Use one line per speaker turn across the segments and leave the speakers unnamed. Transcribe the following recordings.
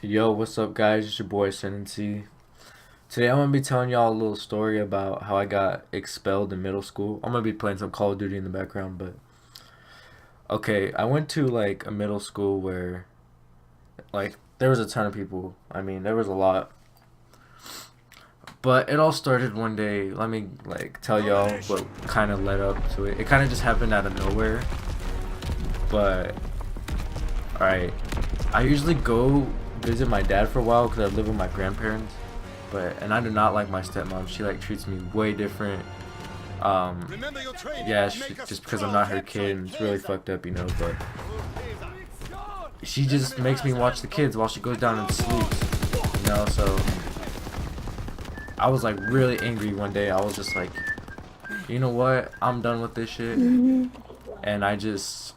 Yo, what's up, guys? It's your boy Sentency. Today I'm gonna be telling y'all a little story about how I got expelled in middle school. I'm gonna be playing some Call of Duty in the background, but okay, I went to like a middle school where there was a ton of people. I mean, there was a lot. But it all started one day. Let me tell y'all what kind of led up to it. It kind of just happened out of nowhere. But alright, I usually go visit my dad for a while because I live with my grandparents, and I do not like my stepmom. She treats me way different. Yeah, just because I'm not her kid, and it's really fucked up, but she just makes me watch the kids while she goes down and sleeps. So I was really angry one day. I was just like, you know what, I'm done with this shit. And I just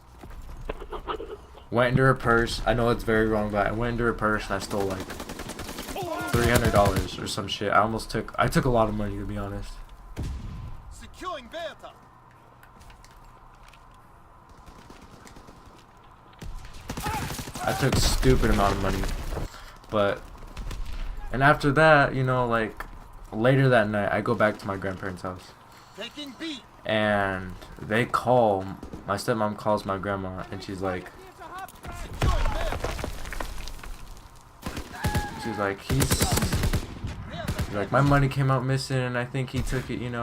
went into her purse. I know it's very wrong, but I went into her purse and I stole $300 or some shit. I took a lot of money, to be honest.
Securing Bertha.
I took a stupid amount of money. And after that, later that night, I go back to my grandparents' house.
Taking B.
And my stepmom calls my grandma, and she's like, my money came out missing, and I think he took it, And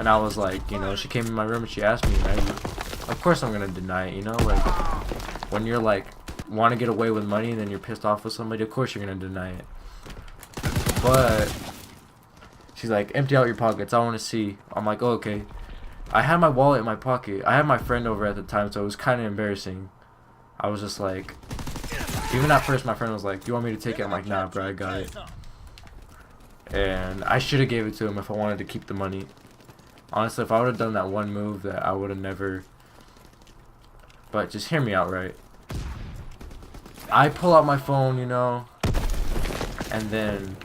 I was like, she came in my room and she asked me, and of course I'm gonna deny it, when you're want to get away with money and then you're pissed off with somebody, of course you're gonna deny it. But she's like, empty out your pockets, I want to see. I'm like, oh, okay. I had my wallet in my pocket. I had my friend over at the time, so it was kind of embarrassing. I was just like, even at first my friend was like, do you want me to take it? I'm like, nah, bro, I got it. And I should have gave it to him if I wanted to keep the money. Honestly, if I would have done that one move, that I would have never. But just hear me out, right? I pull out my phone, and then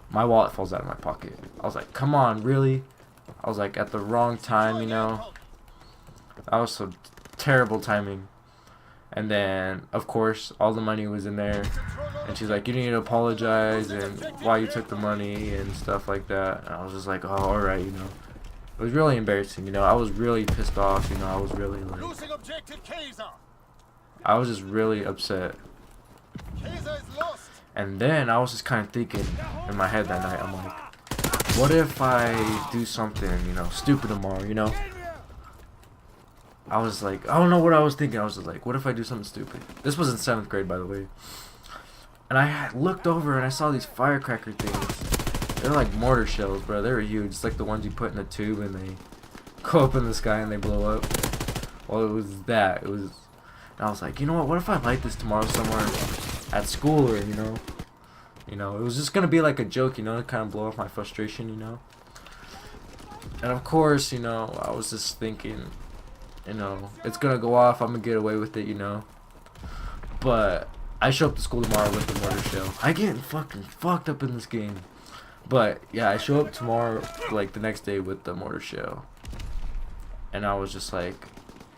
my wallet falls out of my pocket. I was like, come on, really? I was like, at the wrong time, That was some terrible timing. And then, of course, all the money was in there. And she's like, you need to apologize and why you took the money and stuff like that. And I was just like, oh, alright, It was really embarrassing, I was really pissed off, I was really I was just really upset. And then I was just kind of thinking in my head that night, I'm like, what if I do something, stupid tomorrow, I was like, I don't know what I was thinking. I was just like, what if I do something stupid? This was in 7th grade, by the way. And I looked over and I saw these firecracker things. They're like mortar shells, bro. They were huge. It's like the ones you put in a tube and they go up in the sky and they blow up. Well, it was that. And I was like, you know what if I light this tomorrow somewhere at school, or, it was just gonna be like a joke, to kind of blow off my frustration, And of course, I was just thinking, it's gonna go off, I'm gonna get away with it, But I show up to school tomorrow with the mortar shell. I get fucking fucked up in this game. But yeah, I show up tomorrow, the next day, with the mortar shell. And I was just like,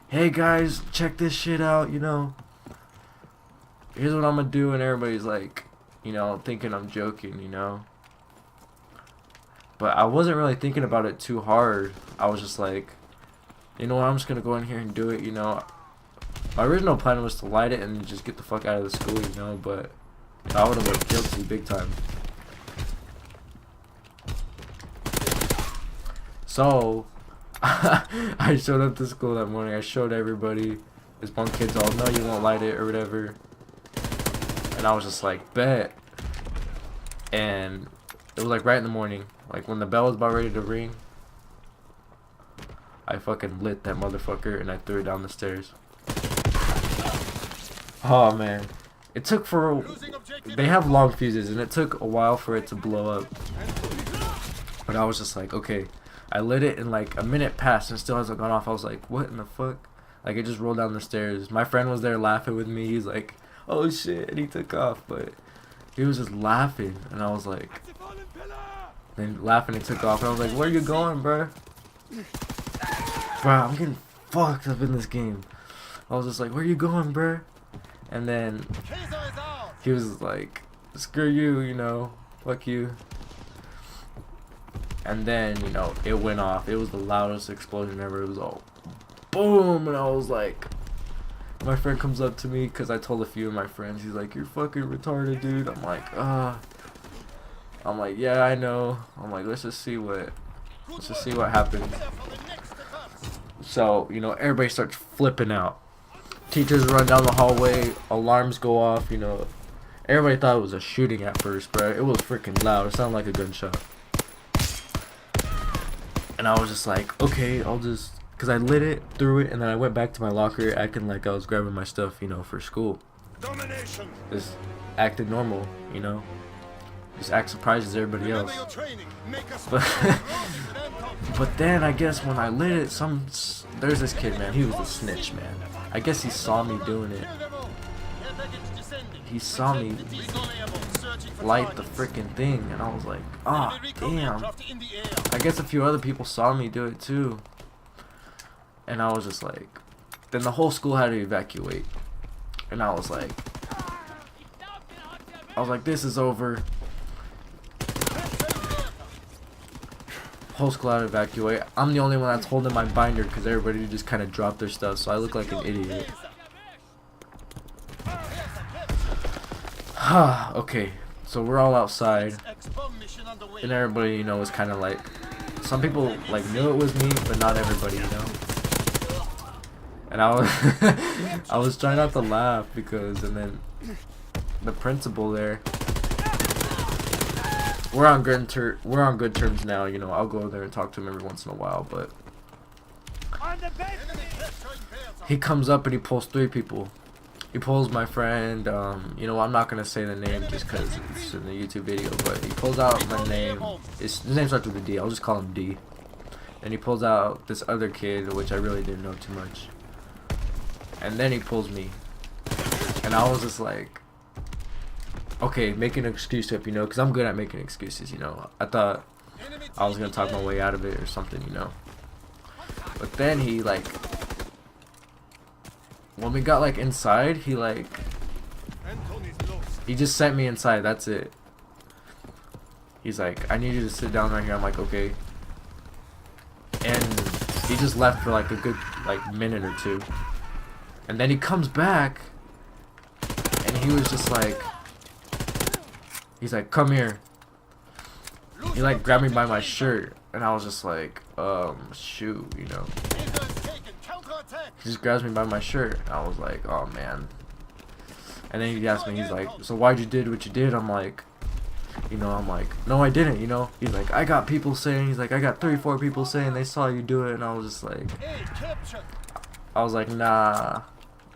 hey guys, check this shit out, Here's what I'm gonna do, and everybody's like, thinking I'm joking, But I wasn't really thinking about it too hard. I was just like, you know what, I'm just gonna go in here and do it, My original plan was to light it and just get the fuck out of the school, but I would have been guilty big time. So I showed up to school that morning. I showed everybody. This one kid's all, no, you won't light it or whatever. And I was just like, bet. And it was right in the morning. When the bell was about ready to ring, I fucking lit that motherfucker and I threw it down the stairs. Oh man. They have long fuses and it took a while for it to blow up. But I was just like, okay. I lit it and a minute passed and it still hasn't gone off. I was like, what in the fuck? It just rolled down the stairs. My friend was there laughing with me. He's like, oh shit, and he took off. But he was just laughing and I was like, then laughing and took off. And I was like, where you going, bro? Bro, I'm getting fucked up in this game. I was just like, where you going, bruh? And then
Kaiser is out.
he was like, screw you, you know, fuck you. And then, you know, it went off. It was the loudest explosion ever. It was all boom, and I was like, my friend comes up to me because I told a few of my friends. He's like, you're fucking retarded, dude. I'm like, I'm like, yeah, I know. I'm like, let's just see what happens. So, you know, everybody starts flipping out. Teachers run down the hallway, alarms go off, you know. Everybody thought it was a shooting at first, bro. It was freaking loud. It sounded like a gunshot. And I was just like, okay, I'll just, because I lit it, threw it, and then I went back to my locker acting like I was grabbing my stuff, you know, for school.
Domination.
Just acting normal, you know. Just act surprised as everybody else. But then I guess when I lit it, there's this kid, man. He was a snitch, man. I guess he saw me doing it. He saw me light the freaking thing, and I was like, ah, damn. I guess a few other people saw me do it too. And I was just like, then the whole school had to evacuate. And I was like, this is over. Whole school had to evacuate. I'm the only one that's holding my binder because everybody just kind of dropped their stuff, so I look like an idiot. Okay, so we're all outside, and everybody, you know, was kind of like, some people like knew it was me, but not everybody, you know. And I was, I was trying not to laugh because, and then the principal there. We're on good terms now, you know. I'll go there and talk to him every once in a while, but he comes up and he pulls 3 people. He pulls my friend, you know, I'm not gonna say the name just because it's in the YouTube video, but he pulls out my name. His name starts with a D. I'll just call him D. And he pulls out this other kid, which I really didn't know too much. And then he pulls me, and I was just like, okay, make an excuse up, you know, because I'm good at making excuses, you know. I thought I was gonna talk my way out of it or something, you know. But then he, like, when we got like inside, he just sent me inside. That's it. He's like, I need you to sit down right here. I'm like, okay. And he just left for like a good minute or two. And then he comes back, and he was just like, he's like, come here. He like grabbed me by my shirt, and I was just like, shoot, you know. He just grabs me by my shirt. I was like, oh man. And then he asked me, he's like, so why'd you did what you did? I'm like, you know, I'm like, no, I didn't, you know. He's like, I got people saying, he's like, I got 3-4 people saying they saw you do it. And I was just like, I was like, nah.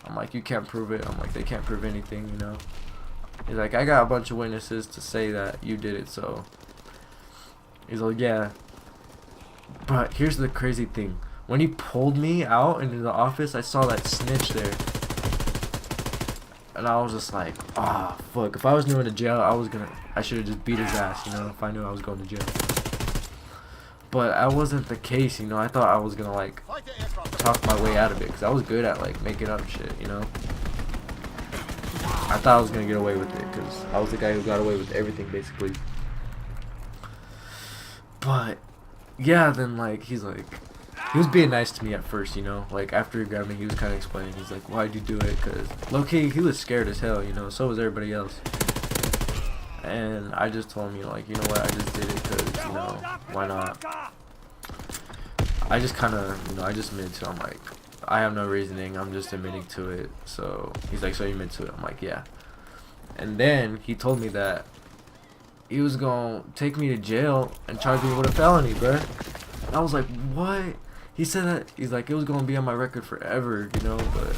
I'm like, you can't prove it. I'm like, they can't prove anything, you know. He's like, I got a bunch of witnesses to say that you did it, so. He's like, yeah. But here's the crazy thing. When he pulled me out into the office, I saw that snitch there. And I was just like, ah, oh, fuck. If I was new into jail, I should have just beat his ass, you know, if I knew I was going to jail. But that wasn't the case, you know. I thought I was gonna, like, talk my way out of it, because I was good at, like, making up shit, you know. I thought I was gonna get away with it, because I was the guy who got away with everything, basically. But, yeah, then, like, he's like, he was being nice to me at first, you know. Like, after he grabbed me, he was kind of explaining. He's like, why'd you do it? Because, low-key, he was scared as hell, you know. So was everybody else. And I just told him, you know, like, you know what? I just did it because, you know, why not? I just kind of, you know, I just admitted to him. I'm like, I have no reasoning. I'm just admitting to it. So, he's like, so you admit to it? I'm like, yeah. And then he told me that he was going to take me to jail and charge me with a felony, bruh. And I was like, what? He said that, he's like, it was going to be on my record forever, you know, but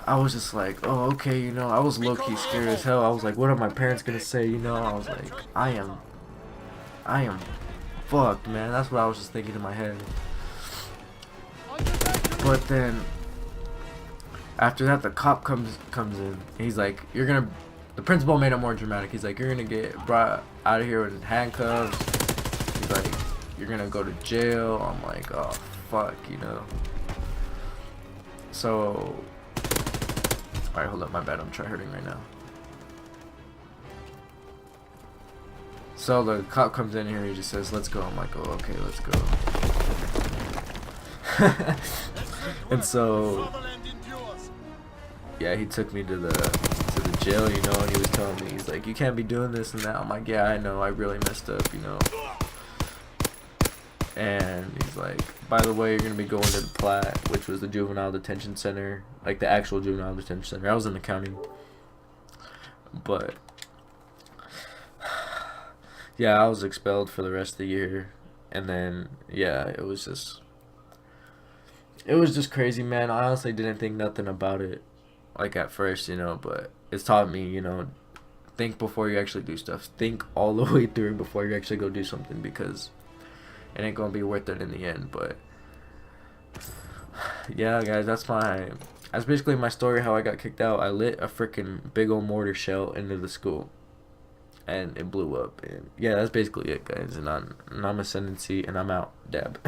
I was just like, oh, okay, you know, I was low-key scared as hell. I was like, what are my parents going to say, you know? I was like, I am fucked, man. That's what I was just thinking in my head. But then, after that, the cop comes in. He's like, the principal made it more dramatic. He's like, you're going to get brought out of here with handcuffs. He's like, you're gonna go to jail. I'm like, oh fuck, you know. So Alright, hold up, my bad, I'm tryharding right now. So the cop comes in here, he just says, let's go. I'm like, oh, okay, let's go. And so, yeah, he took me to the jail, you know, and he was telling me, he's like, you can't be doing this and that. I'm like, yeah, I know, I really messed up, you know. And he's like, by the way, you're gonna be going to the Platte, which was the juvenile detention center, like the actual juvenile detention center. I was in the county, but yeah, I was expelled for the rest of the year. And then yeah, it was just crazy, man. I honestly didn't think nothing about it, like at first, you know, but it's taught me, you know, think before you actually do stuff. Think all the way through before you actually go do something, because it ain't gonna be worth it in the end. But yeah, guys, that's basically my story, how I got kicked out. I lit a freaking big old mortar shell into the school, and it blew up. And yeah, that's basically it, guys. And I'm Ascendancy, and I'm out. Dab.